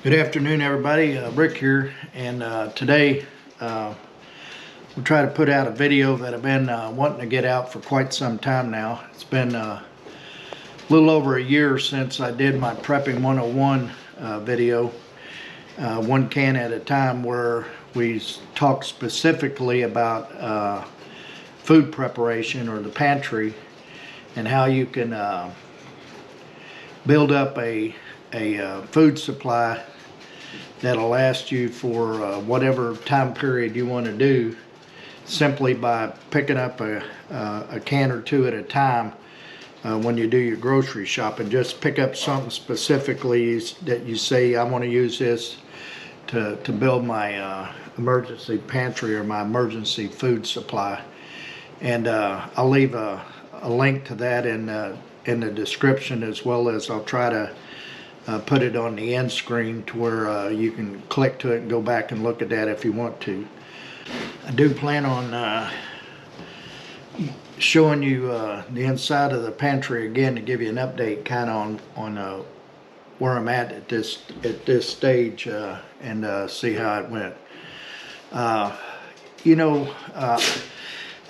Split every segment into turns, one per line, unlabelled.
Good afternoon, everybody. Rick here, and today we'll try to put out a video that I've been wanting to get out for quite some time now. It's been a little over a year since I did my Prepping 101 video, one can at a time, where we talked specifically about food preparation, or the pantry, and how you can build up a food supply that'll last you for whatever time period you want to do, simply by picking up a can or two at a time when you do your grocery shopping. Just pick up something specifically that you say, I want to use this to build my emergency pantry or my emergency food supply. And I'll leave a link to that in the description, as well as I'll try to put it on the end screen to where you can click to it and go back and look at that if you want to. I do plan on showing you the inside of the pantry again, to give you an update kind of on where I'm at this stage, and see how it went. I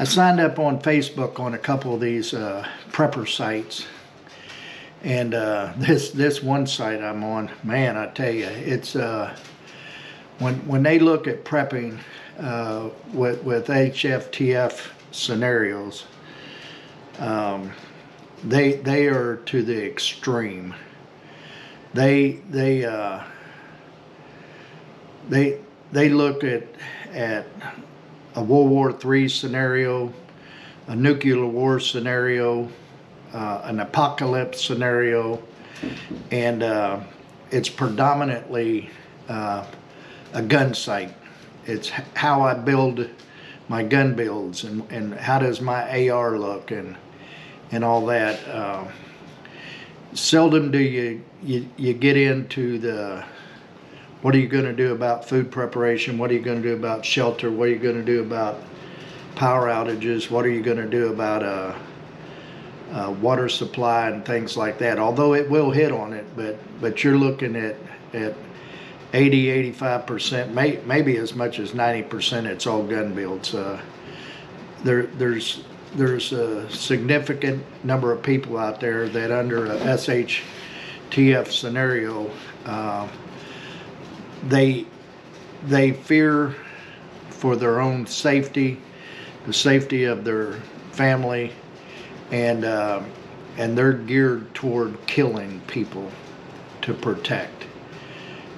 signed up on Facebook on a couple of these prepper sites. And this one site I'm on, man, I tell you, it's when they look at prepping with HFTF scenarios, they are to the extreme. They look at a World War III scenario, a nuclear war scenario, an apocalypse scenario, and it's predominantly a gun site. It's how I build my gun builds, and how does my AR look, and all that. Seldom do you get into the, what are you going to do about food preparation, what are you going to do about shelter, what are you going to do about power outages, what are you going to do about water supply and things like that. Although it will hit on it, but you're looking at 80-85%, maybe as much as 90%. It's all gun builds. There's a significant number of people out there that, under a SHTF scenario, they fear for their own safety, the safety of their family, and they're geared toward killing people to protect.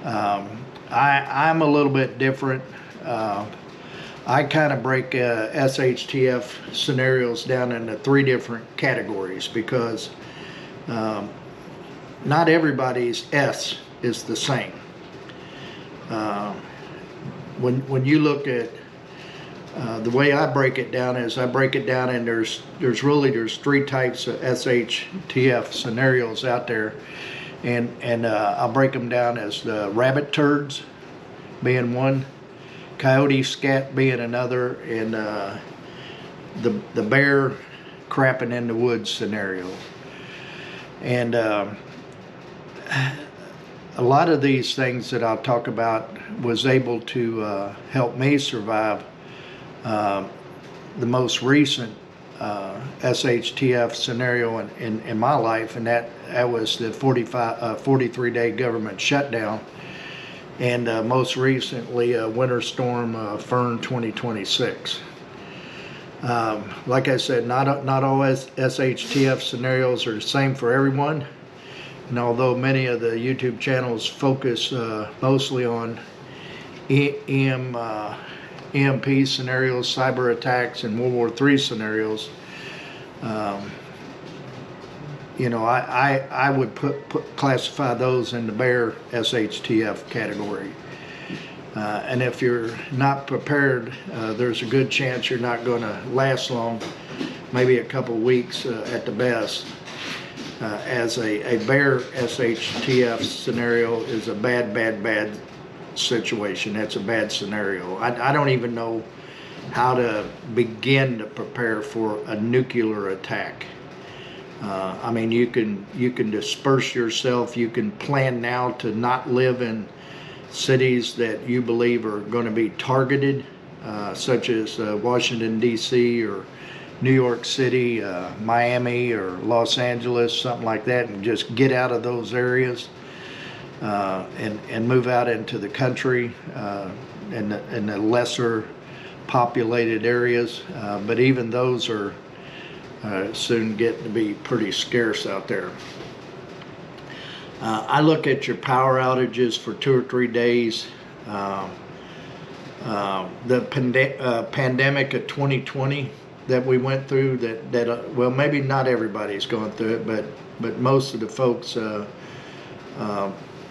I'm a little bit different. I kind of break SHTF scenarios down into three different categories, because not everybody's S is the same. When you look at the way I break it down, is I break it down, and there's three types of SHTF scenarios out there, and I'll break them down as the rabbit turds being one, coyote scat being another, and the bear crapping in the woods scenario. And a lot of these things that I'll talk about was able to help me survive the most recent SHTF scenario in my life, and that was the 43-day government shutdown, and most recently Winter Storm Fern 2026. Like I said, not all SHTF scenarios are the same for everyone, and although many of the YouTube channels focus mostly on EMP scenarios, cyber attacks, and World War III scenarios, I would classify those in the bare SHTF category. And if you're not prepared, there's a good chance you're not going to last long, maybe a couple weeks at the best. As a bare SHTF scenario is a bad situation. That's a bad scenario. I don't even know how to begin to prepare for a nuclear attack. I mean, you can disperse yourself. You can plan now to not live in cities that you believe are going to be targeted, such as Washington, D.C. or New York City, Miami or Los Angeles, something like that, and just get out of those areas and move out into the country in the lesser populated areas. But even those are soon getting to be pretty scarce out there. I look at your power outages for 2 or 3 days. The pandemic of 2020 that we went through, that well, maybe not everybody's going through it, but most of the folks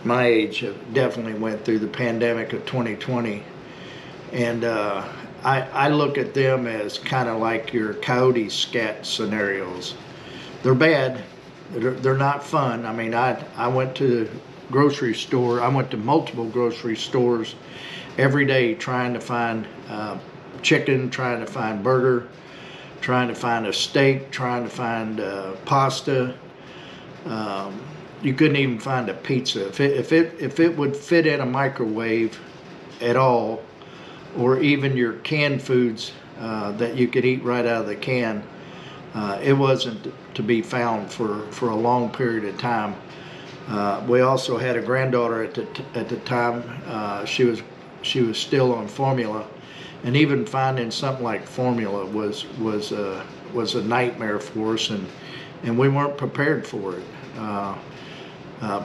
my age have definitely went through the pandemic of 2020, and I look at them as kind of like your coyote scat scenarios. They're bad. They're not fun. I mean, I went to the grocery store. I went to multiple grocery stores every day trying to find chicken, trying to find burger, trying to find a steak, trying to find pasta. You couldn't even find a pizza. If it would fit in a microwave at all, or even your canned foods that you could eat right out of the can, it wasn't to be found for a long period of time. We also had a granddaughter at the time. She was still on formula, and even finding something like formula was a nightmare for us, and we weren't prepared for it.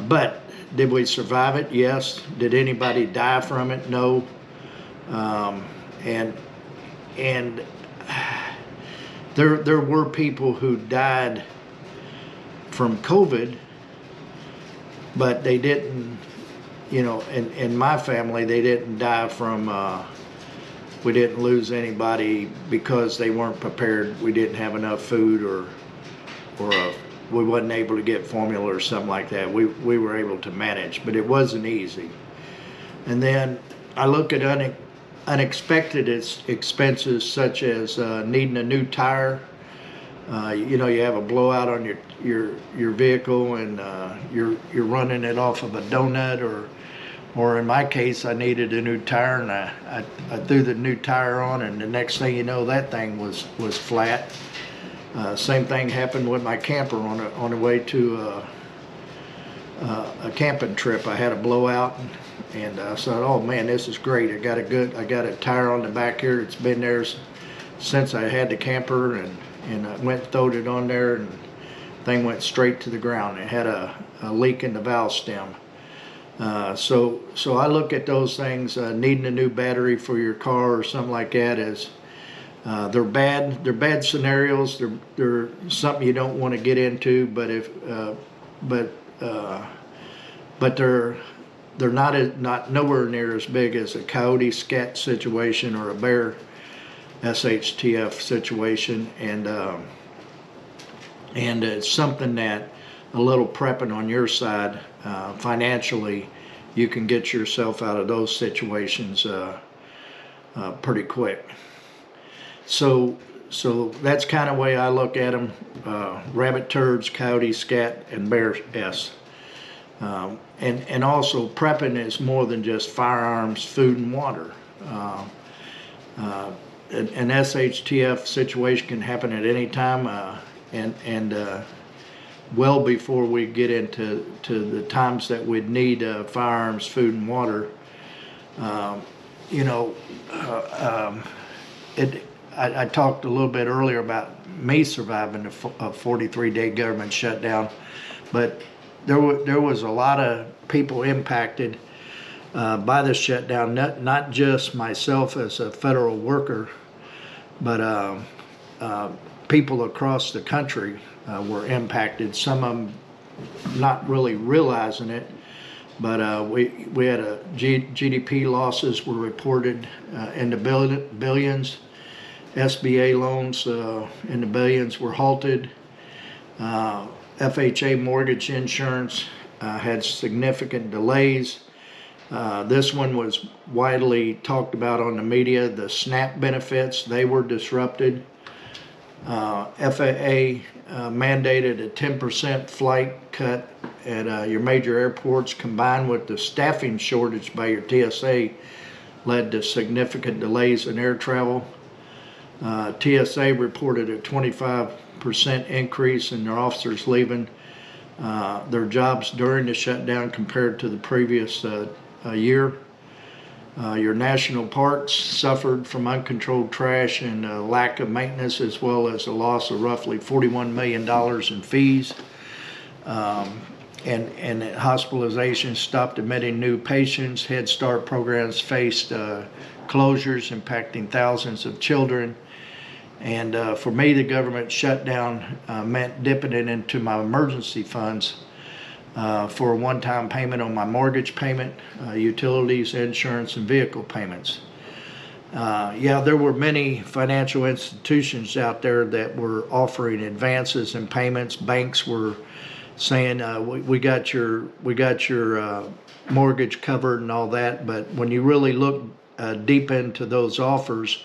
But did we survive it? Yes. Did anybody die from it? No. And there were people who died from COVID, but they didn't, in my family, they didn't die from, we didn't lose anybody because they weren't prepared. We didn't have enough food, or we wasn't able to get formula or something like that. We were able to manage, but it wasn't easy. And then I look at unexpected expenses, such as needing a new tire. You have a blowout on your vehicle, and you're running it off of a donut, or in my case, I needed a new tire, and I threw the new tire on, and the next thing you know, that thing was flat. Same thing happened with my camper on the way to a camping trip. I had a blowout, and I thought, oh man, this is great. I got a tire on the back here. It's been there since I had the camper, and I went and throwed it on there, and the thing went straight to the ground. It had a leak in the valve stem. So I look at those things, needing a new battery for your car or something like that, as they're bad scenarios. They're something you don't want to get into, but they're not nowhere near as big as a coyote scat situation or a bear Shtf situation, and it's something that a little prepping on your side financially, you can get yourself out of those situations pretty quick. So that's kind of the way I look at them: rabbit turds, coyote scat, and bear S. And also prepping is more than just firearms, food, and water. An SHTF situation can happen at any time, and well before we get into the times that we'd need firearms, food, and water. I talked a little bit earlier about me surviving a 43-day government shutdown, but there was a lot of people impacted by the shutdown, not just myself as a federal worker, but people across the country were impacted. Some of them not really realizing it, but we had GDP losses were reported in the billions. SBA loans in the billions were halted. FHA mortgage insurance had significant delays. This one was widely talked about on the media. The SNAP benefits, they were disrupted. FAA mandated a 10% flight cut at your major airports, combined with the staffing shortage by your TSA, led to significant delays in air travel. TSA reported a 25% increase in their officers leaving their jobs during the shutdown compared to the previous year. Your national parks suffered from uncontrolled trash and lack of maintenance, as well as a loss of roughly $41 million in fees. And hospitalizations stopped admitting new patients. Head Start programs faced closures, impacting thousands of children. And for me, the government shutdown meant dipping it into my emergency funds for a one-time payment on my mortgage payment, utilities, insurance, and vehicle payments. Yeah, there were many financial institutions out there that were offering advances and payments. Banks were saying, we got your mortgage covered and all that. But when you really look deep into those offers,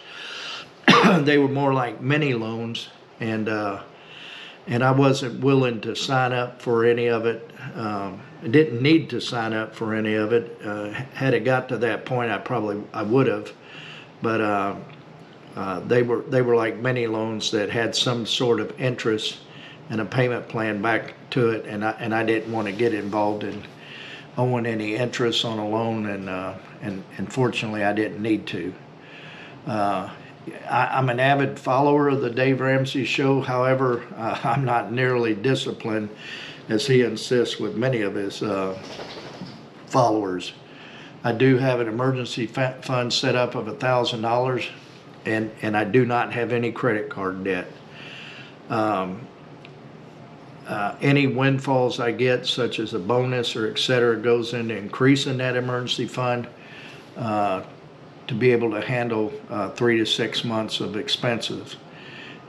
they were more like mini loans, and I wasn't willing to sign up for any of it. I didn't need to sign up for any of it. Had it got to that point, I would have. But they were like mini loans that had some sort of interest and a payment plan back to it, and I didn't want to get involved in owing any interest on a loan, and fortunately I didn't need to. I'm an avid follower of the Dave Ramsey Show. However, I'm not nearly disciplined as he insists with many of his followers. I do have an emergency fund set up of $1,000, and I do not have any credit card debt. Any windfalls I get, such as a bonus or etc., goes into increasing that emergency fund to be able to handle 3 to 6 months of expenses.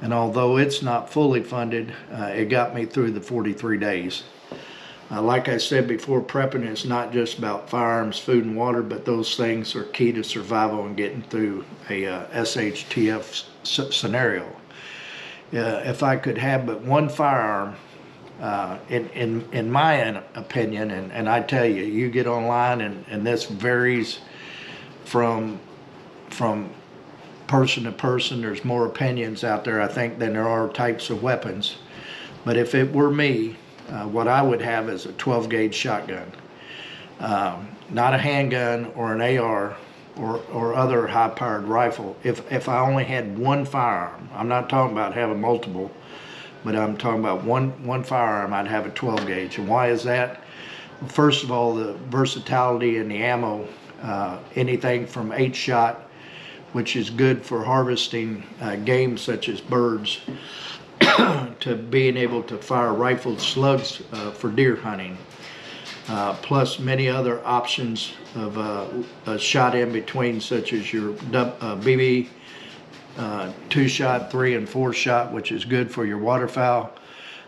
And although it's not fully funded, it got me through the 43 days. Like I said before, prepping is not just about firearms, food, and water, but those things are key to survival and getting through a SHTF scenario. If I could have but one firearm, in my opinion, and I tell you, you get online and this varies from person to person. There's more opinions out there, I think, than there are types of weapons. But if it were me, what I would have is a 12-gauge shotgun, not a handgun or an AR or other high-powered rifle. If I only had one firearm, I'm not talking about having multiple, but I'm talking about one firearm, I'd have a 12-gauge. And why is that? First of all, the versatility in the ammo, anything from 8-shot, which is good for harvesting game such as birds, to being able to fire rifled slugs for deer hunting, plus many other options of a shot in between, such as your BB 2-shot, 3 and 4-shot, which is good for your waterfowl.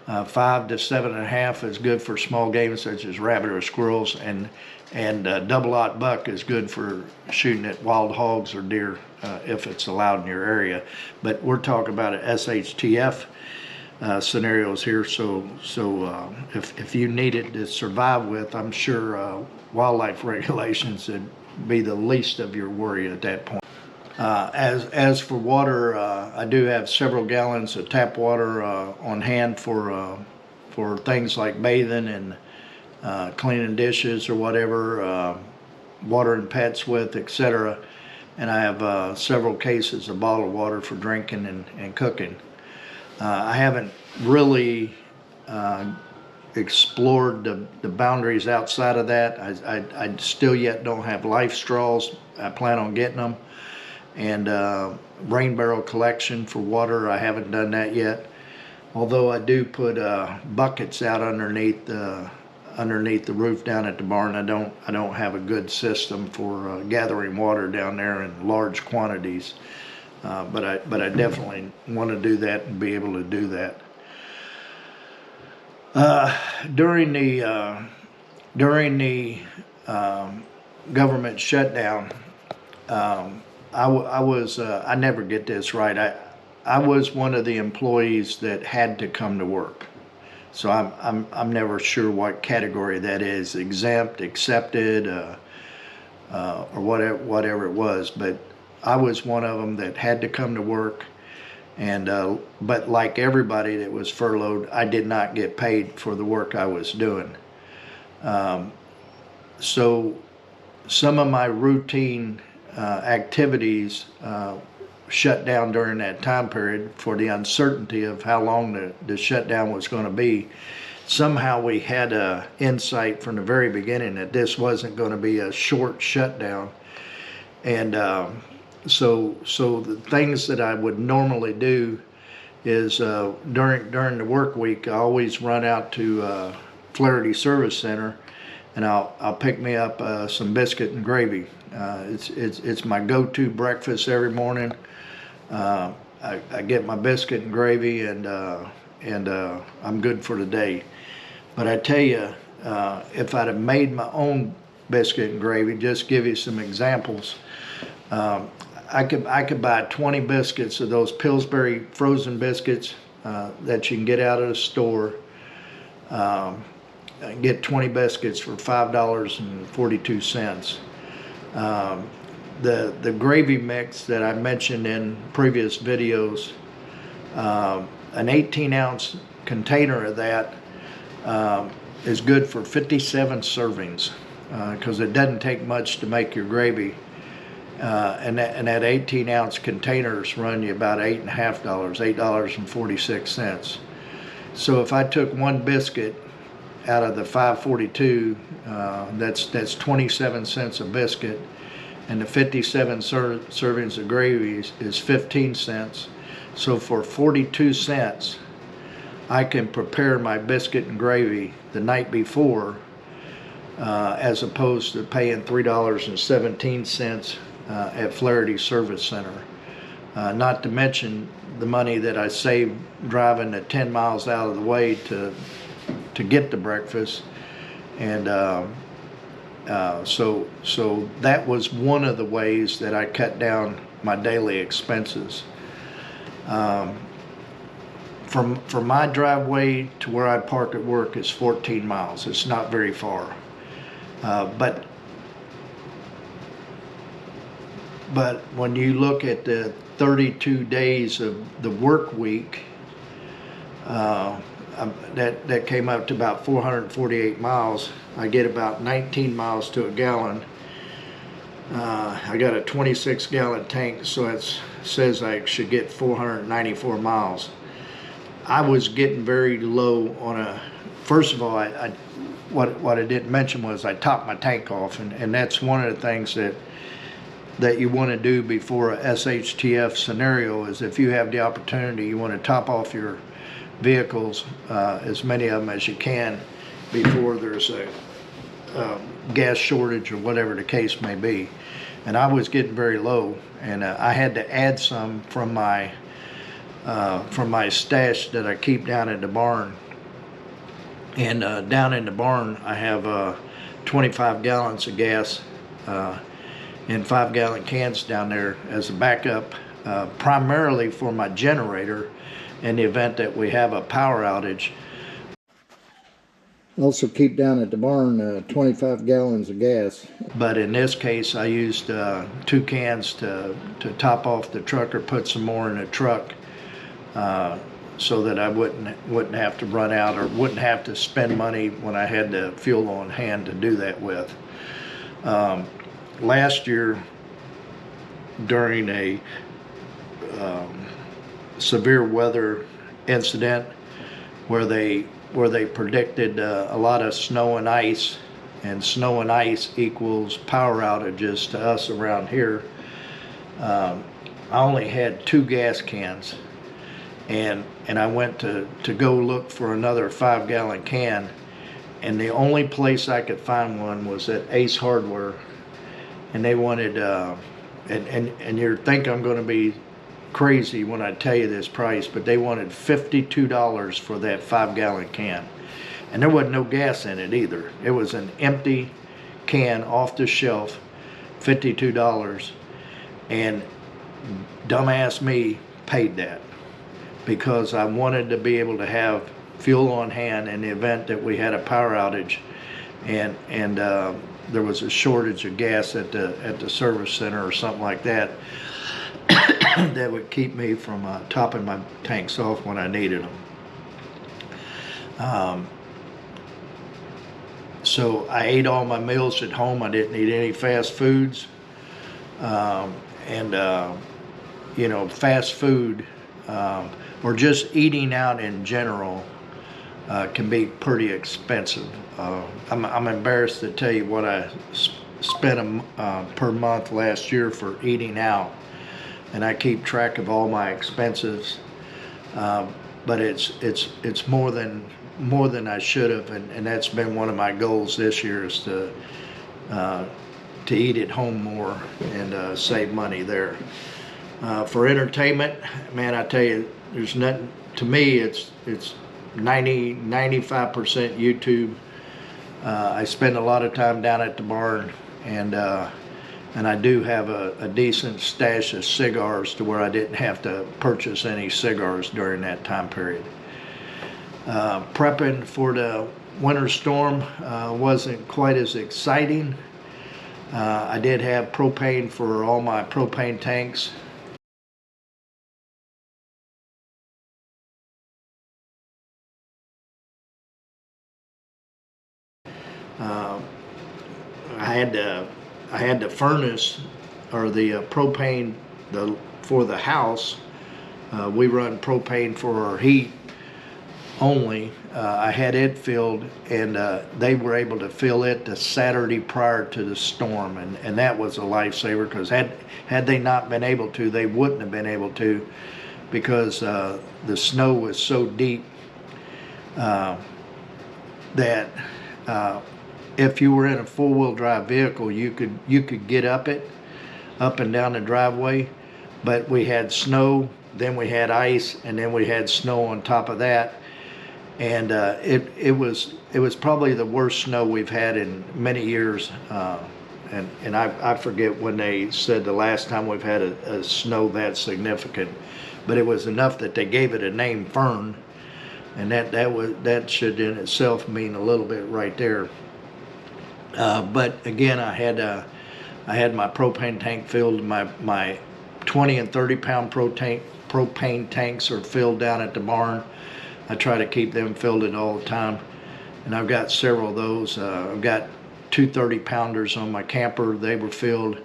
5 to 7.5 is good for small game such as rabbit or squirrels, and double-aught buck is good for shooting at wild hogs or deer if it's allowed in your area. But we're talking about a SHTF scenarios here, so if you needed to survive with, I'm sure wildlife regulations would be the least of your worry at that point. As for water, I do have several gallons of tap water on hand for things like bathing and cleaning dishes or whatever, watering pets with, etc. And I have several cases of bottled water for drinking and cooking. I haven't really explored the boundaries outside of that. I still yet don't have life straws. I plan on getting them. And rain barrel collection for water, I haven't done that yet. Although I do put buckets out underneath the roof down at the barn. I don't have a good system for gathering water down there in large quantities. But I definitely want to do that and be able to do that. During the government shutdown, I never get this right. I was one of the employees that had to come to work. So I'm never sure what category that is, exempt, accepted, or whatever it was. But I was one of them that had to come to work. And but like everybody that was furloughed, I did not get paid for the work I was doing. So some of my routine activities shut down during that time period for the uncertainty of how long the shutdown was going to be. Somehow we had a insight from the very beginning that this wasn't going to be a short shutdown. And so the things that I would normally do is during the work week, I always run out to Flaherty Service Center, and I'll pick me up some biscuit and gravy. It's my go-to breakfast every morning. I get my biscuit and gravy, and I'm good for the day. But I tell you, if I'd have made my own biscuit and gravy, just give you some examples. I could buy 20 biscuits of those Pillsbury frozen biscuits that you can get out of the store. Get 20 biscuits for $5.42. The gravy mix that I mentioned in previous videos, an 18-ounce container of that is good for 57 servings because it doesn't take much to make your gravy. And that 18-ounce containers run you about $8.50, $8.46. So if I took one biscuit out of the 542, that's 27 cents a biscuit, and the 57 servings of gravy is 15 cents. So for 42 cents, I can prepare my biscuit and gravy the night before, as opposed to paying $3.17 at Flaherty Service Center. Not to mention the money that I saved driving the 10 miles out of the way to get the breakfast. And so that was one of the ways that I cut down my daily expenses. From my driveway to where I park at work is 14 miles. It's not very far. But when you look at the 32 days of the work week, that came up to about 448 miles. I get about 19 miles to a gallon. I got a 26-gallon tank, so it says I should get 494 miles. I was getting very low on a. First of all, what I didn't mention was I topped my tank off, and that's one of the things that you want to do before a Shtf scenario. Is if you have the opportunity, you want to top off your vehicles, as many of them as you can, before there's a gas shortage or whatever the case may be. And I was getting very low, and I had to add some from my stash that I keep down in the barn. And down in the barn, I have 25 gallons of gas in 5-gallon cans down there as a backup, primarily for my generator in the event that we have a power outage. Also keep down at the barn 25 gallons of gas. But in this case, I used 2 cans to top off the truck, or put some more in the truck, so that I wouldn't have to run out, or wouldn't have to spend money when I had the fuel on hand to do that with. Last year, during a severe weather incident where they predicted a lot of snow and ice, and snow and ice equals power outages to us around here, I only had 2 gas cans, and I went to go look for another 5-gallon can, and the only place I could find one was at Ace Hardware, and they wanted and you think I'm going to be crazy when I tell you this price, but they wanted $52 for that 5-gallon can, and there wasn't no gas in it either. It was an empty can off the shelf, $52, and dumbass me paid that. because I wanted to be able to have fuel on hand in the event that we had a power outage and there was a shortage of gas at the service center or something like that. That would keep me from topping my tanks off when I needed them. So I ate all my meals at home. I didn't eat any fast foods. You know, fast food or just eating out in general can be pretty expensive. I'm embarrassed to tell you what I spent per month last year for eating out, and I keep track of all my expenses. But it's more than I should have, and that's been one of my goals this year, is to eat at home more and save money there. For entertainment, man, I tell you, there's nothing, to me, it's 95% YouTube. I spend a lot of time down at the barn, and I do have a decent stash of cigars to where I didn't have to purchase any cigars during that time period. Prepping for the winter storm wasn't quite as exciting. I did have propane for all my propane tanks. I had the furnace, or the propane for the house. We run propane for our heat only. I had it filled, and they were able to fill it the Saturday prior to the storm, and that was a lifesaver, because had they not been able to, they wouldn't have been able to, because the snow was so deep that if you were in a four-wheel drive vehicle, you could get up and down the driveway, but we had snow, then we had ice, and then we had snow on top of that, and it was probably the worst snow we've had in many years. And I forget when they said the last time we've had a snow that significant, but it was enough that they gave it a name, Fern, and that should in itself mean a little bit right there. But again, I had my propane tank filled. My 20 and 30 pound propane tanks are filled down at the barn. I try to keep them filled at all the time, and I've got several of those. I've got 2 30 pounders on my camper. They were filled.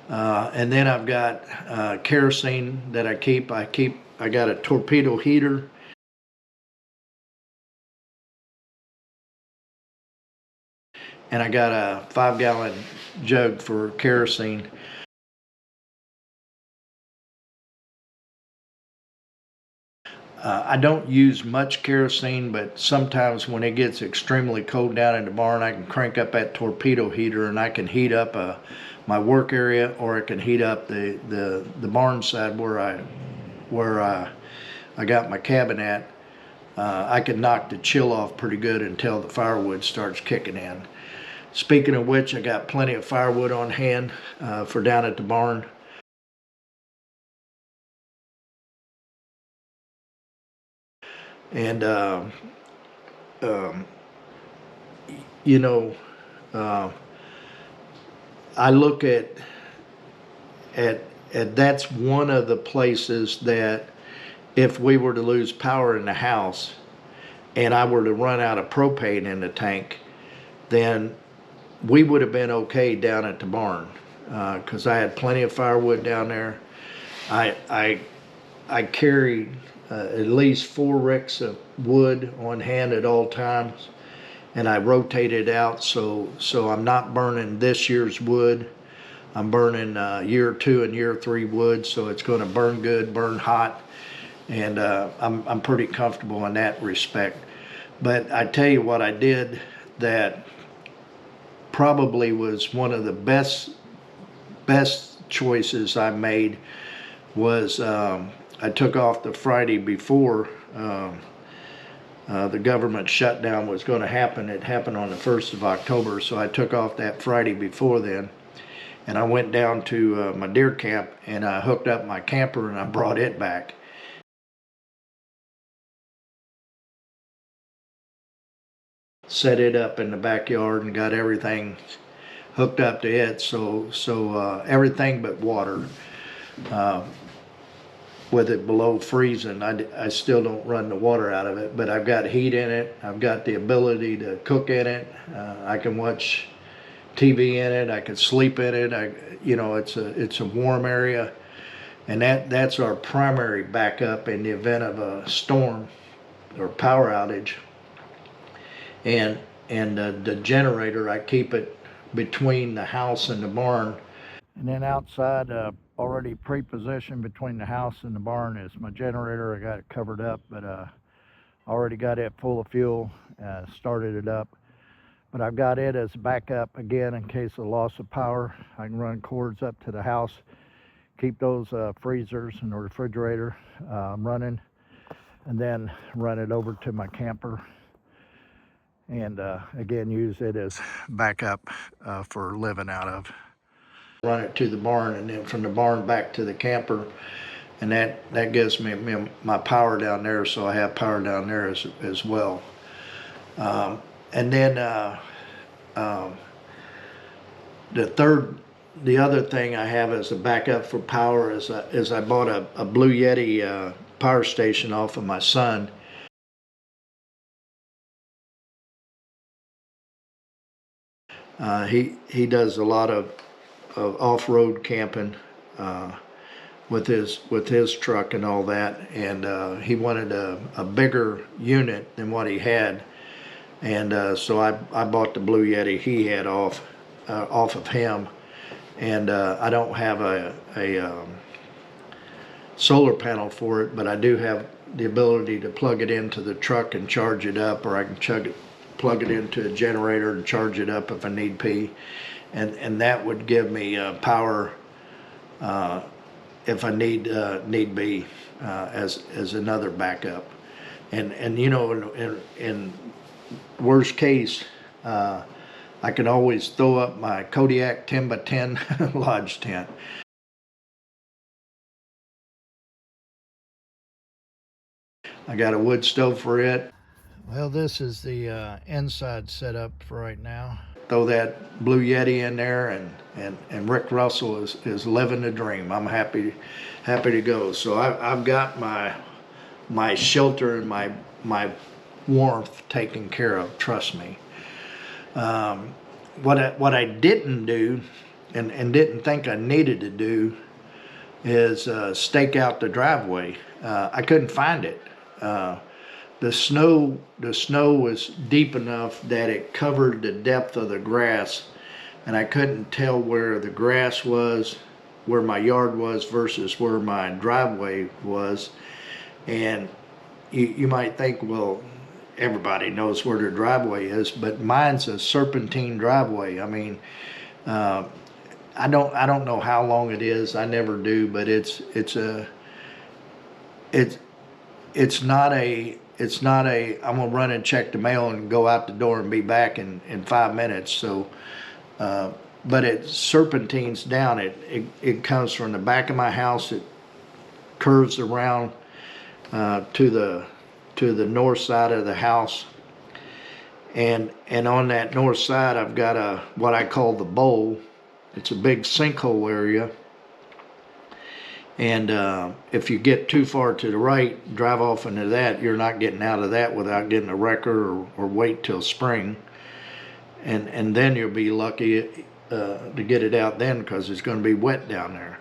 And then I've got kerosene that I keep. I got a torpedo heater. And I got a 5-gallon jug for kerosene. I don't use much kerosene, but sometimes when it gets extremely cold down in the barn, I can crank up that torpedo heater, and I can heat up my work area, or I can heat up the barn side where I got my cabin at. I can knock the chill off pretty good until the firewood starts kicking in. Speaking of which, I got plenty of firewood on hand for down at the barn. And you know, I look at that's one of the places that if we were to lose power in the house and I were to run out of propane in the tank, then we would have been okay down at the barn, because I had plenty of firewood down there. I carried at least 4 ricks of wood on hand at all times, and I rotated out, so I'm not burning this year's wood. I'm burning year 2 and year 3 wood, so it's going to burn good, burn hot, and I'm pretty comfortable in that respect. But I tell you what I did that probably was one of the best choices I made was I took off the Friday before the government shutdown was going to happen. It happened on the 1st of October, so I took off that Friday before then, and I went down to my deer camp, and I hooked up my camper and I brought it back. Set it up in the backyard and got everything hooked up to it, so everything but water. Uh, with it below freezing, I still don't run the water out of it, but I've got heat in it. I've got the ability to cook in it. I can watch TV in it. I can sleep in it. It's a warm area, and that's our primary backup in the event of a storm or power outage. And the generator, I keep it between the house and the barn. And then outside, already pre-positioned between the house and the barn, is my generator. I got it covered up, but already got it full of fuel, started it up. But I've got it as backup again in case of loss of power. I can run cords up to the house, keep those freezers and the refrigerator running, and then run it over to my camper. And again, use it as backup for living out of. Run it to the barn, and then from the barn back to the camper, and that gives me my power down there, so I have power down there as well. And then the other thing I have as a backup for power is I bought a Blue Yeti power station off of my son. He does a lot of off-road camping with his truck and all that, and he wanted a bigger unit than what he had, and so I bought the Blue Yeti he had off of him, and I don't have a solar panel for it, but I do have the ability to plug it into the truck and charge it up, or I can plug it into a generator and charge it up if I need be, and that would give me power if I need be as another backup, and in worst case, I can always throw up my Kodiak 10x10 lodge tent. I got a wood stove for it. Well, this is the inside setup for right now. Throw that Blue Yeti in there, and Rick Russell is living the dream. I'm happy to go. So I've got my shelter and my warmth taken care of. Trust me. What I didn't do, and didn't think I needed to do, is stake out the driveway. I couldn't find it. The snow was deep enough that it covered the depth of the grass, and I couldn't tell where the grass was, where my yard was versus where my driveway was. And you might think, well, everybody knows where their driveway is, but mine's a serpentine driveway. I mean, I don't know how long it is. I never do, but it's not a I'm gonna run and check the mail and go out the door and be back in 5 minutes. So, but it serpentines down. It comes from the back of my house. It curves around to the north side of the house, and on that north side I've got what I call the bowl. It's a big sinkhole area. And if you get too far to the right, drive off into that, you're not getting out of that without getting a wrecker, or wait till spring. And then you'll be lucky to get it out then, because it's going to be wet down there.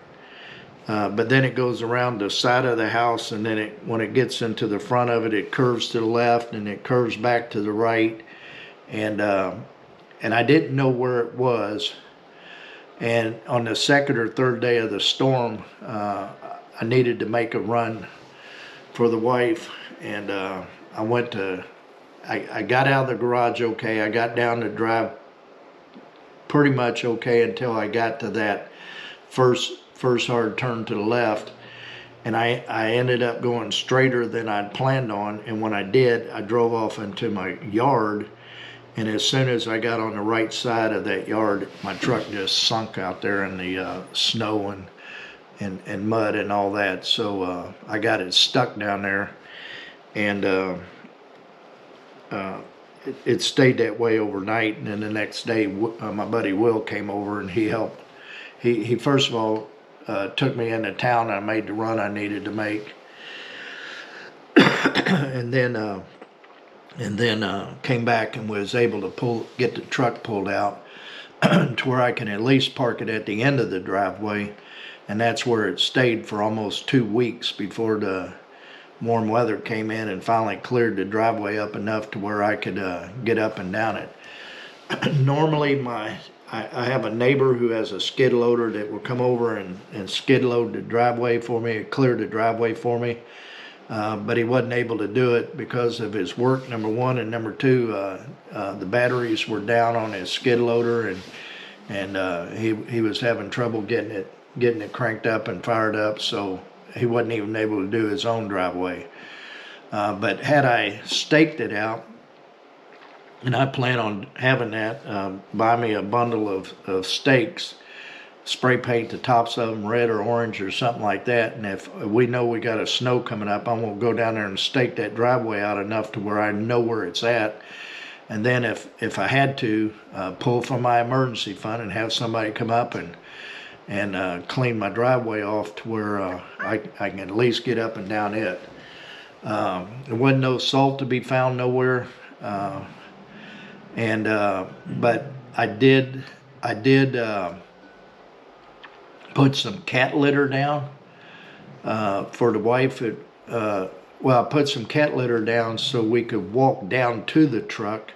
But then it goes around the side of the house, and then when it gets into the front of it, it curves to the left and it curves back to the right. And I didn't know where it was. And on the second or third day of the storm, I needed to make a run for the wife, and I got out of the garage okay. I got down the drive pretty much okay until I got to that first hard turn to the left, and I ended up going straighter than I'd planned on. And when I did, I drove off into my yard, And as soon as I got on the right side of that yard, my truck just sunk out there in the snow and mud and all that. So I got it stuck down there, and it stayed that way overnight. And then the next day, my buddy Will came over and he helped. He first of all took me into town. I made the run I needed to make, and then came back and was able to get the truck pulled out to where I can at least park it at the end of the driveway, and that's where it stayed for almost 2 weeks before the warm weather came in and finally cleared the driveway up enough to where I could get up and down it. Normally I have a neighbor who has a skid loader that will come over and skid load the driveway for me, clear the driveway for me. But he wasn't able to do it because of his work, number one, and number two, the batteries were down on his skid loader, and he was having trouble getting it cranked up and fired up, so he wasn't even able to do his own driveway. But had I staked it out, and I plan on having that, buy me a bundle of stakes, spray paint the tops of them red or orange or something like that, and if we know we got a snow coming up, I'm gonna go down there and stake that driveway out enough to where I know where it's at, and then if I had to, pull from my emergency fund and have somebody come up and clean my driveway off to where I can at least get up and down it. There wasn't no salt to be found nowhere, but I did put some cat litter down for the wife. I put some cat litter down so we could walk down to the truck,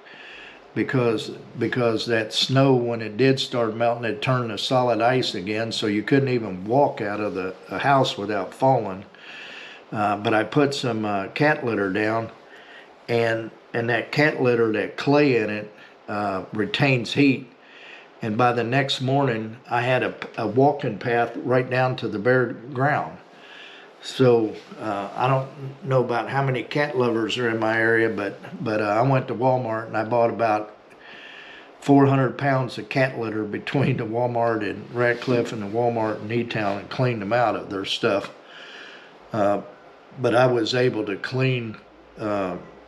because that snow, when it did start melting, it turned to solid ice again, so you couldn't even walk out of the house without falling. But I put some cat litter down, and that cat litter, that clay in it, retains heat. And by the next morning, I had a walking path right down to the bare ground. So I don't know about how many cat lovers are in my area, but I went to Walmart and I bought about 400 pounds of cat litter between the Walmart in Ratcliffe and the Walmart in E-Town, and cleaned them out of their stuff. But I was able to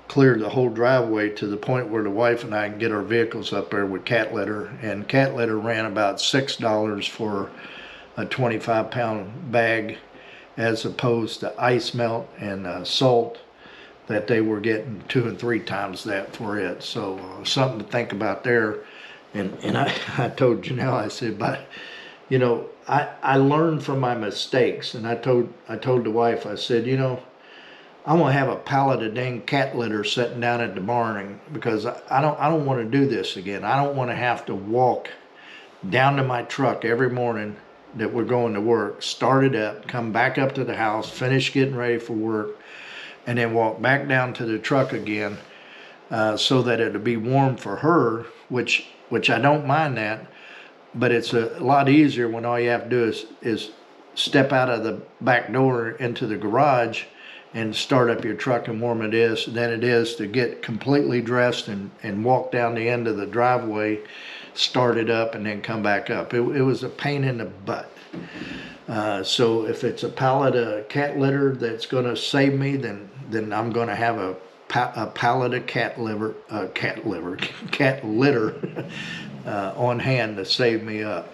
clear the whole driveway to the point where the wife and I can get our vehicles up there with cat litter. And cat litter ran about $6 for a 25-pound bag, as opposed to ice melt and salt that they were getting 2 and 3 times that for it. So something to think about there. And I told Janelle, I said, but you know, I learned from my mistakes, and I told the wife, I said, you know, I'm gonna have a pallet of dang cat litter sitting down at the barn, because I don't want to do this again. I don't want to have to walk down to my truck every morning that we're going to work, start it up, come back up to the house, finish getting ready for work, and then walk back down to the truck again, so that it'll be warm for her, which I don't mind that, but it's a lot easier when all you have to do is step out of the back door into the garage and start up your truck and warm it is than it is to get completely dressed and walk down the end of the driveway, start it up, and then come back up. It was a pain in the butt. So if it's a pallet of cat litter that's going to save me, then I'm going to have a pallet of cat litter on hand to save me up.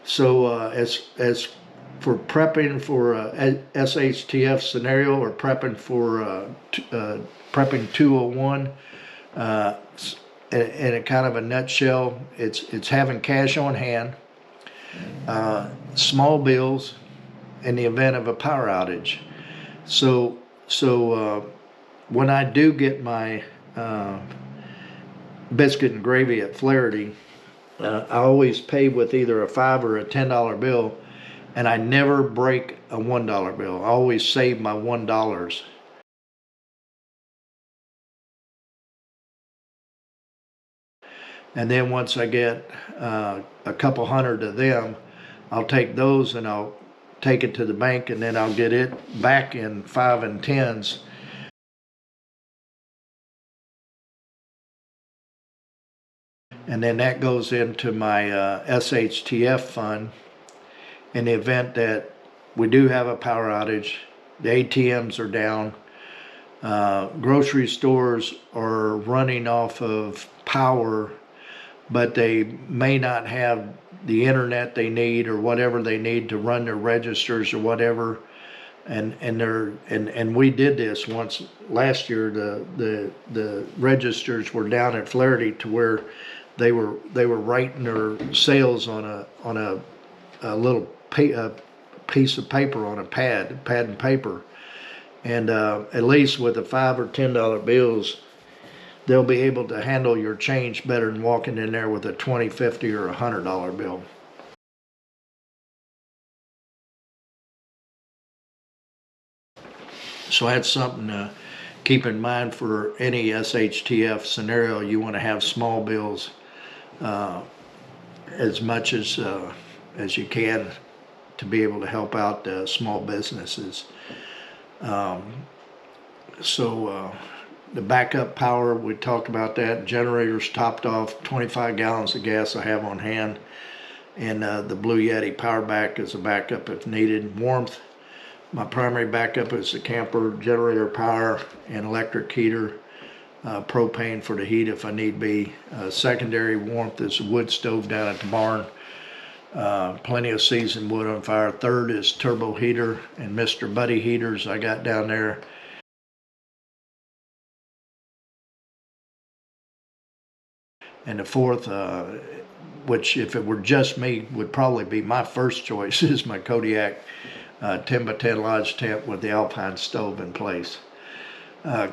So as for prepping for a SHTF scenario, or prepping for prepping 201, in a kind of a nutshell, it's having cash on hand, small bills in the event of a power outage. So when I do get my biscuit and gravy at Flaherty, I always pay with either a $5 or a $10 bill, and I never break a $1 bill. I always save my $1. And then once I get a couple hundred of them, I'll take those and I'll take it to the bank, and then I'll get it back in 5 and 10s And then that goes into my SHTF fund in the event that we do have a power outage, the ATMs are down, grocery stores are running off of power, but they may not have the internet they need or whatever they need to run their registers or whatever. And we did this once last year. The registers were down at Flaherty to where they were writing their sales on a little piece of paper on a pad and paper. And at least with the $5 or $10 bills, they'll be able to handle your change better than walking in there with a $20, $50, or $100 bill. So that's something to keep in mind for any SHTF scenario. You want to have small bills as much as you can to be able to help out small businesses. The backup power, we talked about that. Generators topped off, 25 gallons of gas I have on hand. And the Blue Yeti power back is a backup if needed. Warmth, my primary backup is the camper, generator power, and electric heater. Propane for the heat if I need be. Secondary warmth is a wood stove down at the barn. Plenty of seasoned wood on fire. Third is turbo heater and Mr. Buddy heaters I got down there. And the fourth, which if it were just me would probably be my first choice, is my Kodiak 10 by 10 lodge tent with the Alpine stove in place.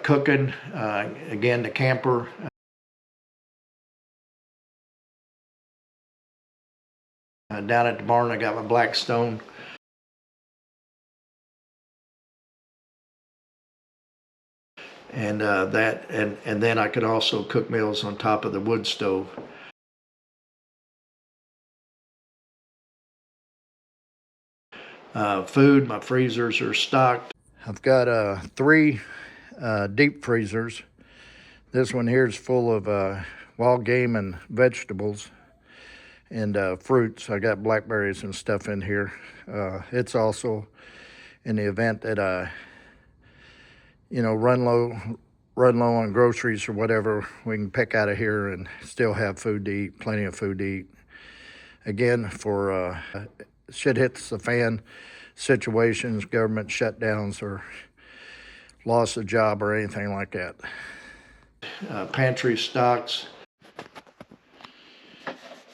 Cooking, again, the camper. Down at the barn I got my Blackstone. And and then I could also cook meals on top of the wood stove. Food, my freezers are stocked. I've got 3 deep freezers. This one here is full of wild game and vegetables and fruits. I got blackberries and stuff in here. It's also in the event that I run low on groceries or whatever, we can pick out of here and still have food to eat, plenty of food to eat. Again, for shit hits the fan situations, government shutdowns or loss of job or anything like that. Pantry stocks.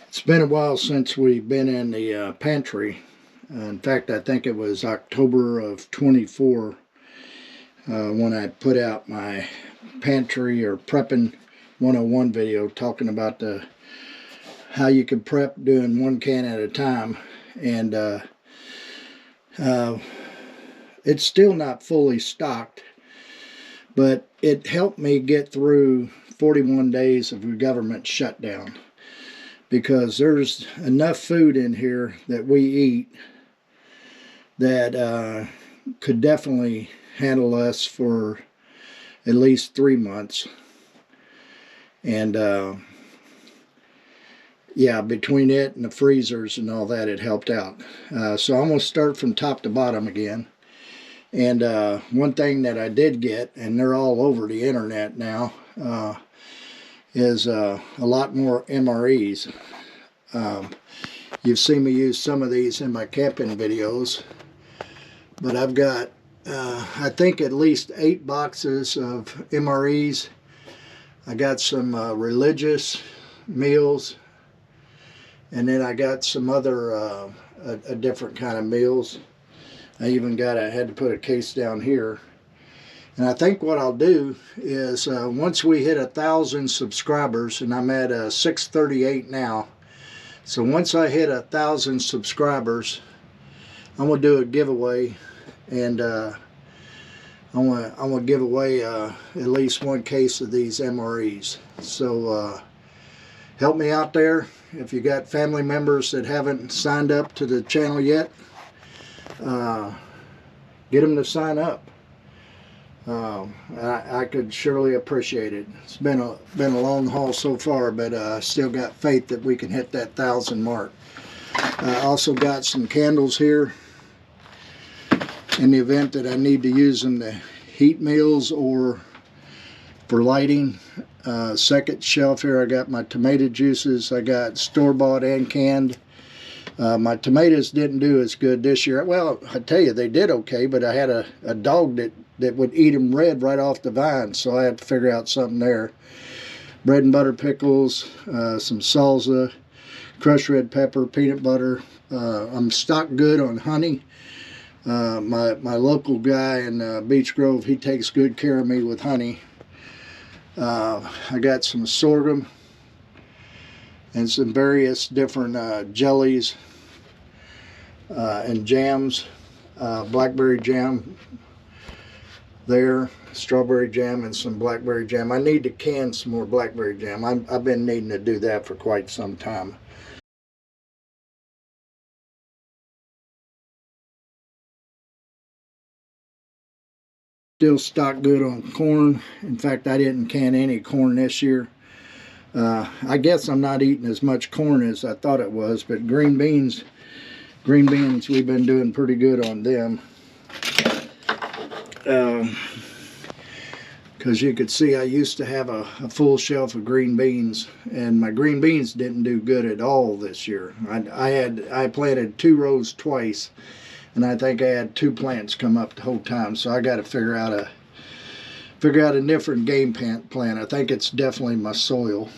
It's been a while since we've been in the pantry. In fact, I think it was October of 24 when I put out my pantry or prepping 101 video talking about how you can prep doing 1 can at a time. And it's still not fully stocked, but it helped me get through 41 days of a government shutdown, because there's enough food in here that we eat that could definitely handle us for at least 3 months. And yeah, between it and the freezers and all that, it helped out. So I'm going to start from top to bottom again. And one thing that I did get, and they're all over the internet now, is a lot more MREs. You've seen me use some of these in my camping videos, but I've got I think at least 8 boxes of MREs. I got some religious meals, and then I got some other a different kind of meals. I even had to put a case down here. And I think what I'll do is once we hit 1,000 subscribers, and I'm at 638 now, so once I hit 1,000 subscribers, I'm gonna do a giveaway, and I'm gonna give away at least 1 case of these MREs. So help me out there. If you got family members that haven't signed up to the channel yet, get them to sign up. I could surely appreciate it. It's been a long haul so far, but I still got faith that we can hit that 1,000 mark. I also got some candles here in the event that I need to use them to heat meals or for lighting. Second shelf here, I got my tomato juices. I got store-bought and canned. My tomatoes didn't do as good this year. Well, I tell you, they did okay, but I had a dog that would eat them red right off the vine, so I had to figure out something there. Bread and butter pickles, some salsa, crushed red pepper, peanut butter. I'm stocked good on honey. My local guy in Beech Grove, he takes good care of me with honey. I got some sorghum and some various different jellies and jams. Blackberry jam there, strawberry jam, and some blackberry jam. I need to can some more blackberry jam. I've been needing to do that for quite some time. Still stocked good on corn. In fact, I didn't can any corn this year. I guess I'm not eating as much corn as I thought it was, but green beans, we've been doing pretty good on them. Because you could see I used to have a full shelf of green beans, and my green beans didn't do good at all this year. I planted 2 rows twice, and I think I had 2 plants come up the whole time. So I got to figure out a different game plan. I think it's definitely my soil.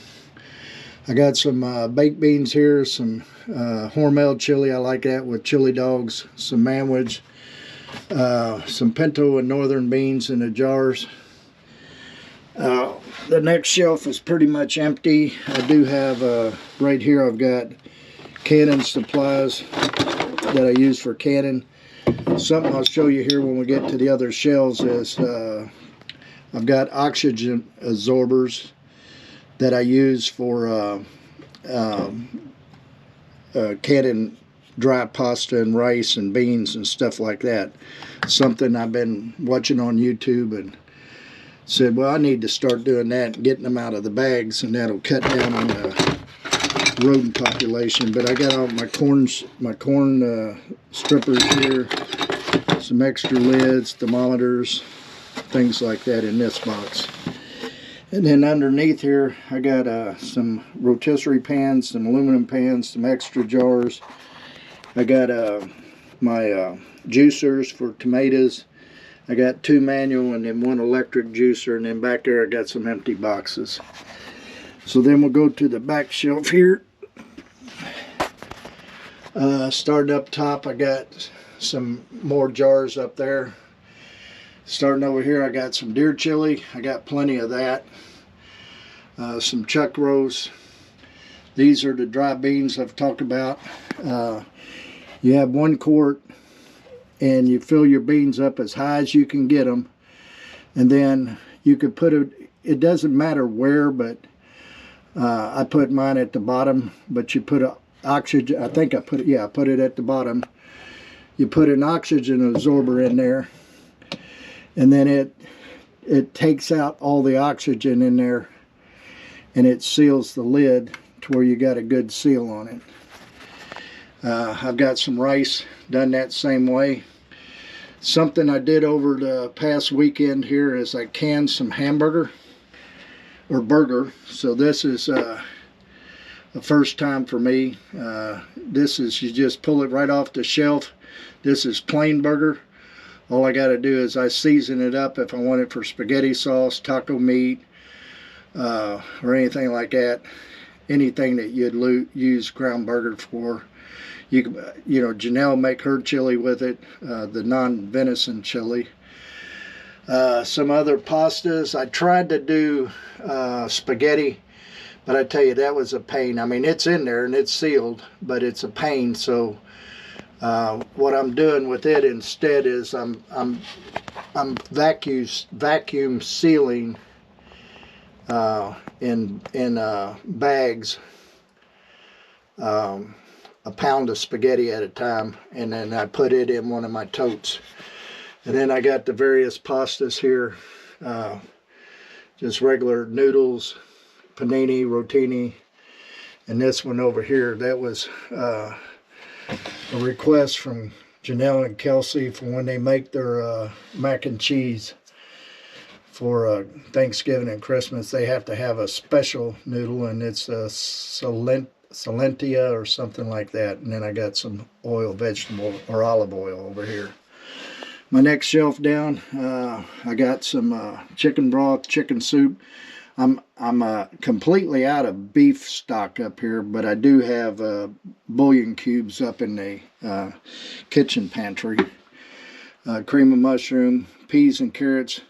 I got some baked beans here, some Hormel chili. I like that with chili dogs. Some manwich, some pinto and northern beans in the jars. The next shelf is pretty much empty. I do have right here, I've got canning supplies that I use for canning. Something I'll show you here when we get to the other shelves is I've got oxygen absorbers that I use for canning dry pasta and rice and beans and stuff like that. Something I've been watching on YouTube and said, well, I need to start doing that and getting them out of the bags, and that'll cut down on the rodent population. But I got all my corn strippers here, some extra lids, thermometers, things like that in this box. And then underneath here, I got some rotisserie pans, some aluminum pans, some extra jars. I got my juicers for tomatoes. I got 2 manual and then 1 electric juicer, and then back there I got some empty boxes. So then we'll go to the back shelf here. Starting up top, I got some more jars up there. Starting over here, I got some deer chili. I got plenty of that. Some chuck roast. These are the dry beans I've talked about. You have 1 quart, and you fill your beans up as high as you can get them, and then you could put it doesn't matter where, but I put mine at the bottom, but you put oxygen, I think I put it at the bottom. You put an oxygen absorber in there, and then it takes out all the oxygen in there, and it seals the lid to where you got a good seal on it. I've got some rice done that same way. Something I did over the past weekend here is I canned some hamburger or burger. So this is a first time for me. This is, you just pull it right off the shelf. This is plain burger. All I got to do is I season it up if I want it for spaghetti sauce, taco meat, or anything like that. Anything that you'd use ground burger for. You know, Janelle make her chili with it, the non-venison chili. Some other pastas. I tried to do spaghetti, but I tell you, that was a pain. I mean, it's in there and it's sealed, but it's a pain. So what I'm doing with it instead is I'm vacuum sealing in bags. A pound of spaghetti at a time, and then I put it in one of my totes. And then I got the various pastas here, just regular noodles, panini, rotini, and this one over here, that was a request from Janelle and Kelsey for when they make their mac and cheese for Thanksgiving and Christmas. They have to have a special noodle, and it's a Salentia or something like that. And then I got some oil, vegetable or olive oil over here. My next shelf down, I got some chicken broth, chicken soup. I'm completely out of beef stock up here, but I do have bouillon cubes up in the kitchen pantry. Cream of mushroom, peas and carrots.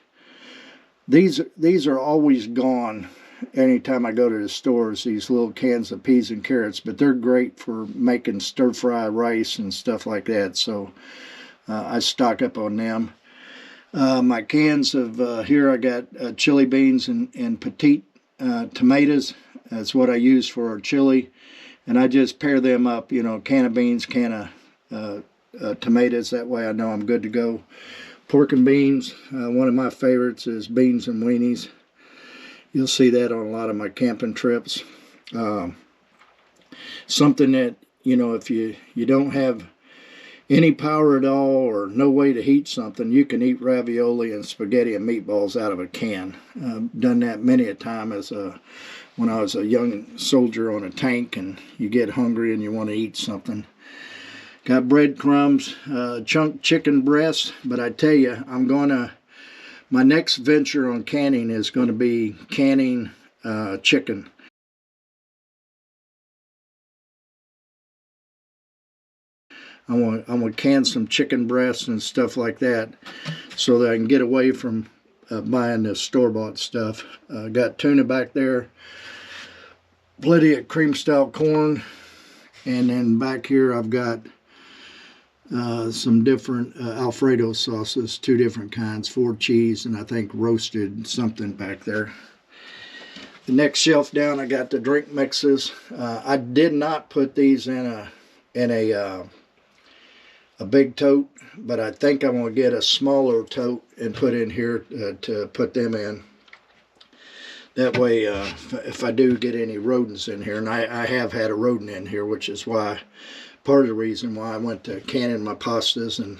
These are always gone anytime I go to the stores, these little cans of peas and carrots, but they're great for making stir-fry rice and stuff like that, so I stock up on them. My cans of, here I got chili beans and petite tomatoes. That's what I use for our chili. And I just pair them up, you know, can of beans, can of tomatoes. That way I know I'm good to go. Pork and beans. One of my favorites is beans and weenies. You'll see that on a lot of my camping trips. Something that, you know, if you don't have any power at all or no way to heat something, you can eat ravioli and spaghetti and meatballs out of a can. I've done that many a time when I was a young soldier on a tank, and you get hungry and you want to eat something. Got breadcrumbs, chunk chicken breast, but I tell you, my next venture on canning is going to be canning chicken. I want to can some chicken breasts and stuff like that so that I can get away from buying the store-bought stuff. Got tuna back there, plenty of cream style corn, and then back here I've got some different Alfredo sauces, 2 different kinds, 4 cheese, and I think roasted something back there. The next shelf down, I got the drink mixes. I did not put these in a big tote, but I think I'm going to get a smaller tote and put in here to put them in. That way, if I do get any rodents in here, and I have had a rodent in here, which is why, part of the reason why I went to canning my pastas and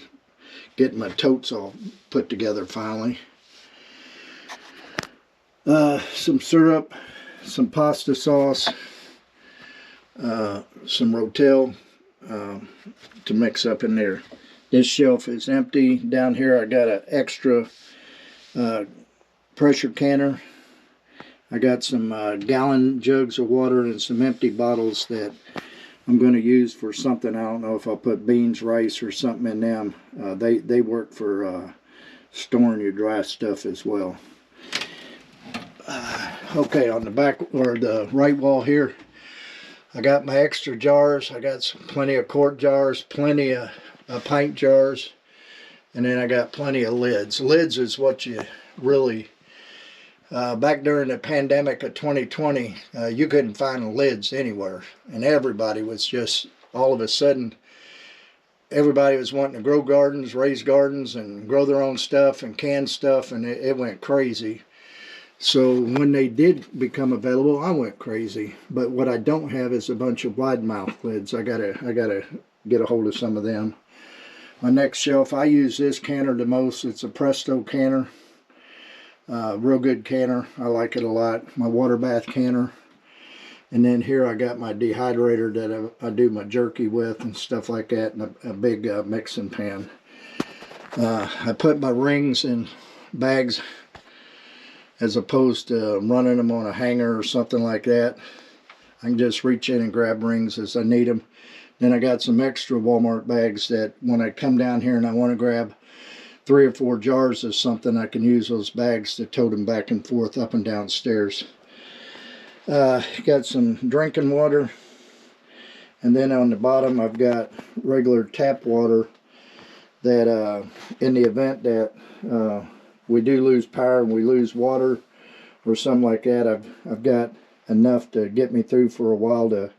getting my totes all put together finally. Some syrup, some pasta sauce, some Rotel to mix up in there. This shelf is empty. Down here I got an extra pressure canner. I got some gallon jugs of water and some empty bottles that I'm going to use for something. I don't know if I'll put beans, rice, or something in them. They work for storing your dry stuff as well. Okay, on the back or the right wall here, I got my extra jars. I got plenty of quart jars, plenty of pint jars, and then I got plenty of lids. Lids is what you really, back during the pandemic of 2020, you couldn't find lids anywhere, and everybody was just, all of a sudden, everybody was wanting to grow gardens, raise gardens, and grow their own stuff and can stuff, and it went crazy. So when they did become available, I went crazy. But what I don't have is a bunch of wide mouth lids. I gotta get a hold of some of them. My next shelf, I use this canner the most. It's a Presto canner. Real good canner. I like it a lot. My water bath canner. And then here I got my dehydrator that I do my jerky with and stuff like that, and a big mixing pan. I put my rings in bags as opposed to running them on a hanger or something like that. I can just reach in and grab rings as I need them. Then I got some extra Walmart bags that when I come down here and I want to grab 3 or 4 jars of something, I can use those bags to tote them back and forth up and down stairs. Got some drinking water, and then on the bottom I've got regular tap water that in the event that we do lose power and we lose water or something like that, I've got enough to get me through for a while to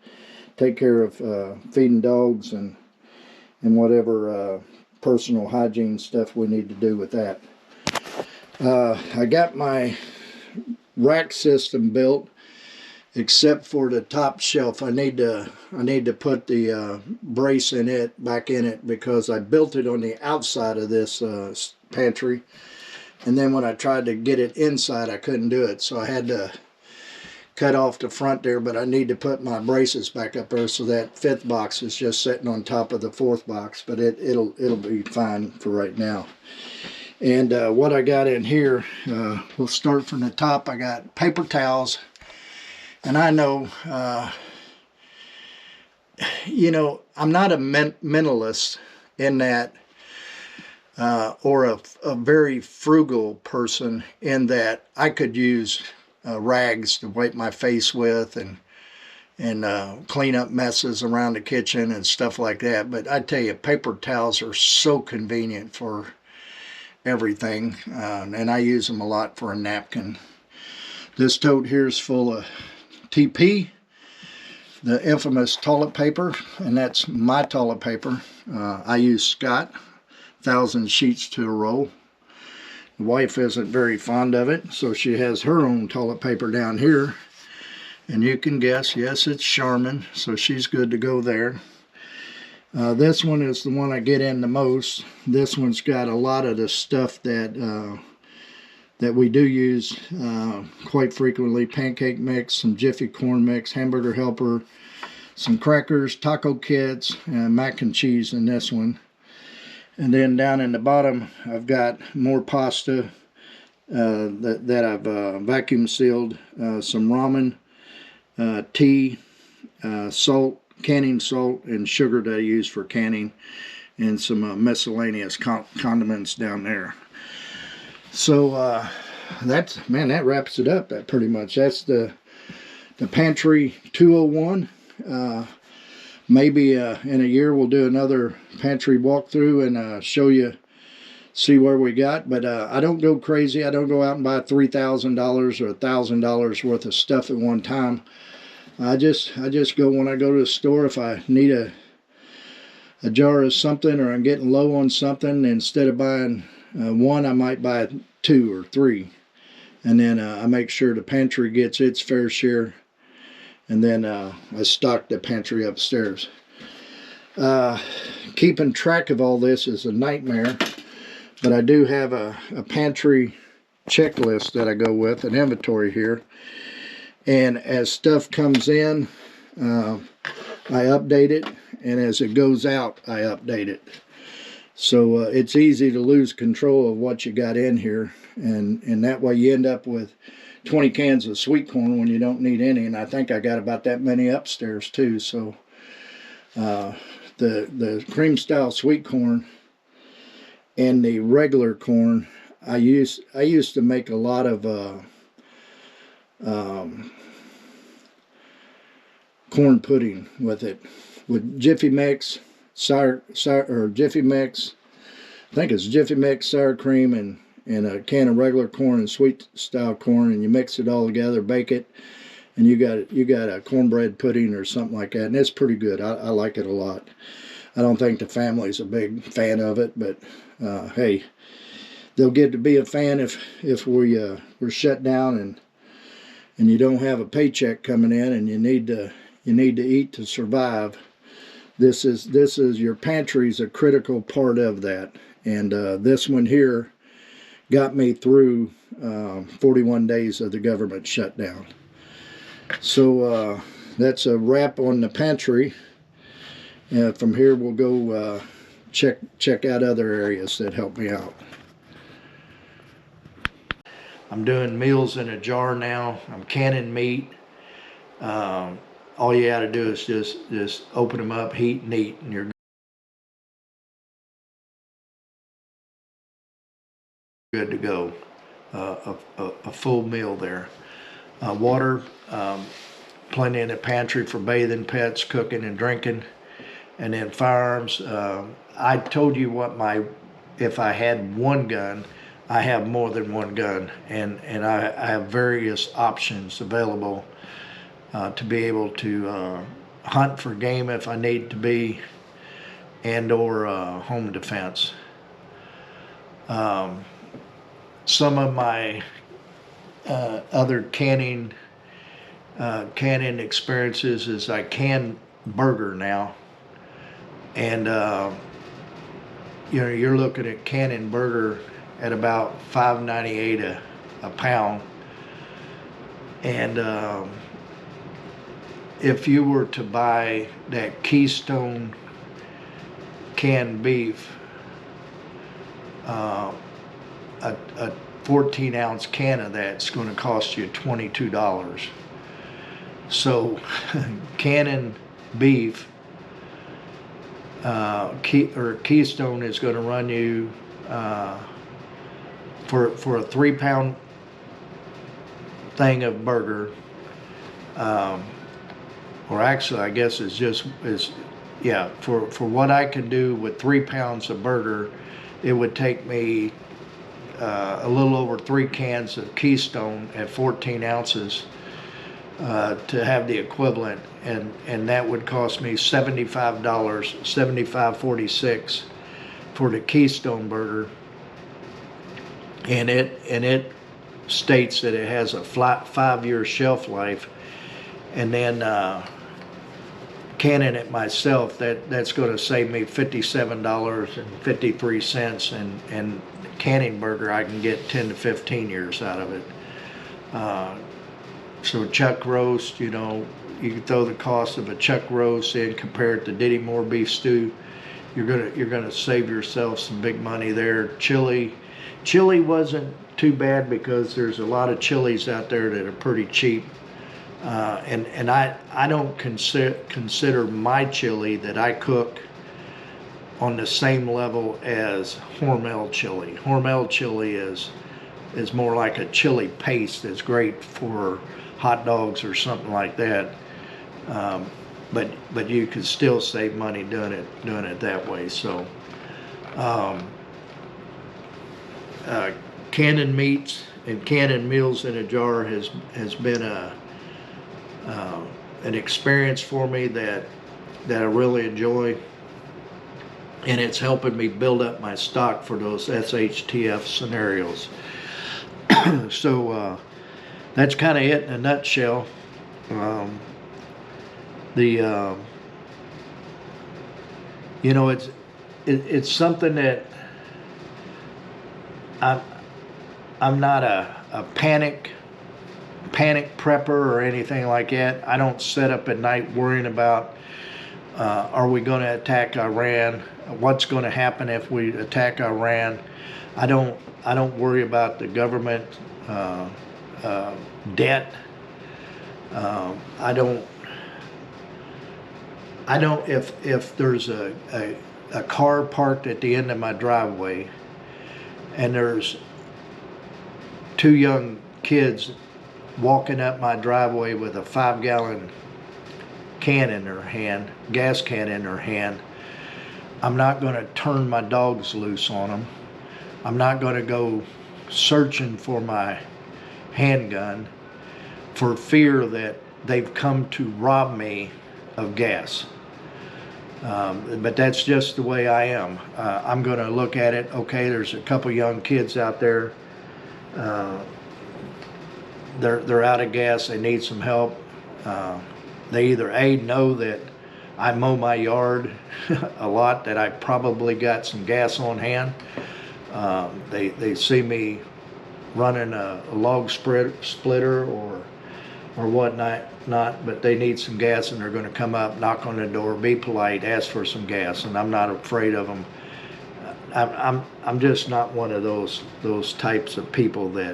take care of feeding dogs and whatever personal hygiene stuff we need to do with that. I got my rack system built, except for the top shelf. I need to put the brace in it, back in it, because I built it on the outside of this pantry, and then when I tried to get it inside, I couldn't do it, so I had to cut off the front there. But I need to put my braces back up there, so that 5th box is just sitting on top of the 4th box, but it'll be fine for right now. And what I got in here, we'll start from the top. I got paper towels, and I know, you know, I'm not a minimalist in that, or a very frugal person in that I could use rags to wipe my face with and clean up messes around the kitchen and stuff like that. But I tell you, paper towels are so convenient for everything, and I use them a lot for a napkin. This tote here is full of TP, the infamous toilet paper, and that's my toilet paper. I use Scott, 1,000 sheets to a roll. The wife isn't very fond of it, so she has her own toilet paper down here, and you can guess, yes, it's Charmin, so she's good to go there. This one is the one I get in the most. This one's got a lot of the stuff that we do use quite frequently: pancake mix, some Jiffy corn mix, hamburger helper, some crackers, taco kits, and mac and cheese in this one. And then down in the bottom, I've got more pasta that I've vacuum sealed, some ramen, tea, salt, canning salt, and sugar that I use for canning, and some miscellaneous condiments down there. So that wraps it up. That pretty much, that's the pantry 201. Maybe in a year we'll do another pantry walkthrough and show you, see where we got. But I don't go crazy. I don't go out and buy $3,000 or $1,000 worth of stuff at one time. I just go when I go to the store. If I need a jar of something, or I'm getting low on something, instead of buying one, I might buy 2 or 3. And then I make sure the pantry gets its fair share. And then I stock the pantry upstairs. Keeping track of all this is a nightmare. But I do have a pantry checklist that I go with, an inventory here. And as stuff comes in, I update it, and as it goes out, I update it. So it's easy to lose control of what you got in here, and that way you end up with 20 cans of sweet corn when you don't need any. And I think I got about that many upstairs too. So the cream style sweet corn and the regular corn, I used to make a lot of corn pudding with it, with Jiffy mix, Jiffy mix. I think it's Jiffy mix, sour cream, and a can of regular corn and sweet style corn, and you mix it all together, bake it, and you got a cornbread pudding or something like that, and it's pretty good. I like it a lot. I don't think the family's a big fan of it, but hey, they'll get to be a fan if we're shut down and you don't have a paycheck coming in, and you need to eat to survive. This is your pantry's a critical part of that, and this one here got me through 41 days of the government shutdown. So that's a wrap on the pantry. From here we'll go check out other areas that help me out. I'm doing meals in a jar now. I'm canning meat. All you got to do is just open them up, heat and eat, and you're good to go. A full meal there. Water, plenty in the pantry for bathing, pets, cooking and drinking. And then firearms. I told you if I had one gun, I have more than one gun, and I have various options available to be able to hunt for game if I need to be, and or home defense. Some of my other canning experiences is I can burger now, and you're looking at canning burger at about $5.98 a pound, and if you were to buy that Keystone canned beef, a 14-ounce can of that's going to cost you $22. So canning beef, Keystone is going to run you for a 3-pound thing of burger, or actually I guess for what I can do with 3 pounds of burger, it would take me a little over 3 cans of Keystone at 14 ounces to have the equivalent, and that would cost me $75, $75.46 for the Keystone burger, and it states that it has a flat 5-year shelf life, and then canning it myself, that's going to save me $57.53, and canning burger I can get 10 to 15 years out of it. So chuck roast, you can throw the cost of a chuck roast in, compare it to Diddy Moore beef stew. You're gonna save yourself some big money there. Chili wasn't too bad because there's a lot of chilies out there that are pretty cheap. And I don't consider my chili that I cook on the same level as Hormel chili. Hormel chili is more like a chili paste that's great for hot dogs or something like that. But you could still save money doing it that way. So canning meats and canning meals in a jar has been an experience for me that I really enjoy, and it's helping me build up my stock for those SHTF scenarios. So that's kind of it in a nutshell. It's something that I'm not a panic prepper or anything like that. I don't sit up at night worrying about are we going to attack Iran? What's going to happen if we attack Iran? I don't worry about the government debt. I don't if there's a car parked at the end of my driveway and there's 2 young kids walking up my driveway with a 5-gallon can in their hand, gas can in their hand, I'm not going to turn my dogs loose on them. I'm not going to go searching for my handgun for fear that they've come to rob me of gas. But that's just the way I am. I'm going to look at it, okay, there's a couple young kids out there. They're out of gas, they need some help. They either know that I mow my yard a lot, that I probably got some gas on hand. They see me running a log splitter or whatnot, but they need some gas and they're going to come up, knock on the door, be polite, ask for some gas, and I'm not afraid of them. I'm just not one of those types of people that's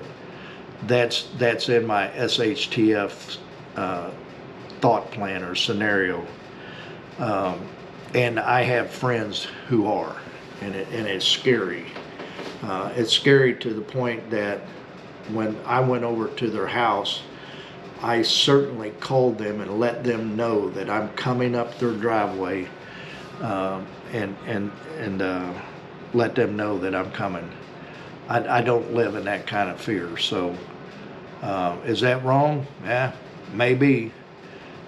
in my SHTF thought plan or scenario. And I have friends who are, and it's scary. It's scary to the point that when I went over to their house, I certainly called them and let them know that I'm coming up their driveway, and let them know that I'm coming. I don't live in that kind of fear. So is that wrong? Yeah, maybe.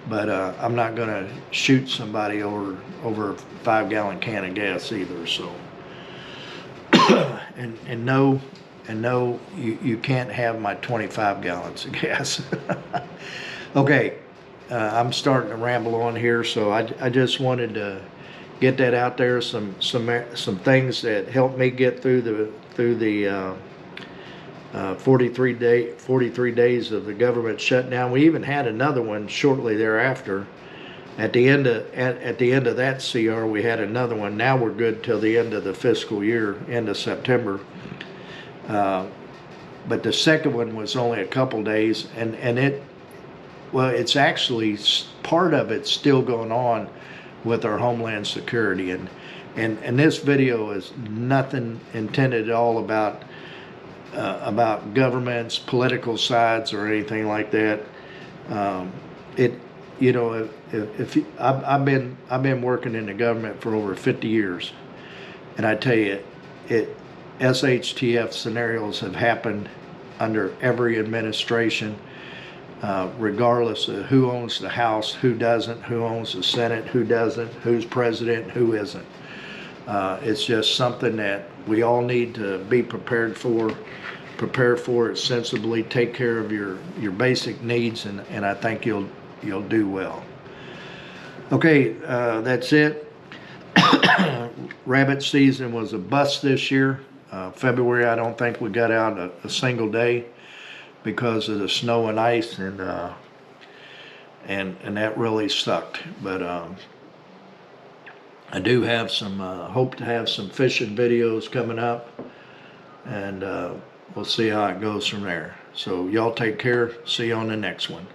but I'm not gonna shoot somebody over a 5-gallon can of gas either. So, and no, you can't have my 25 gallons of gas. Okay, I'm starting to ramble on here, so I just wanted to get that out there. Some things that helped me get through the 43 days of the government shutdown. We even had another one shortly thereafter. At the end of that CR, we had another one. Now we're good till the end of the fiscal year, end of September. But the second one was only a couple days, and it's actually part of it's still going on with our Homeland Security, and this video is nothing intended at all about governments, political sides, or anything like that. I've been working in the government for over 50 years, and I tell you, SHTF scenarios have happened under every administration, regardless of who owns the House, who doesn't, who owns the Senate, who doesn't, who's president, who isn't. It's just something that we all need to be prepared for. Prepare for it sensibly. Take care of your basic needs, and I think you'll do well. Okay, that's it. Rabbit season was a bust this year. February, I don't think we got out a single day because of the snow and ice, and that really sucked. But I do have some hope to have some fishing videos coming up, and we'll see how it goes from there. So y'all take care. See you on the next one.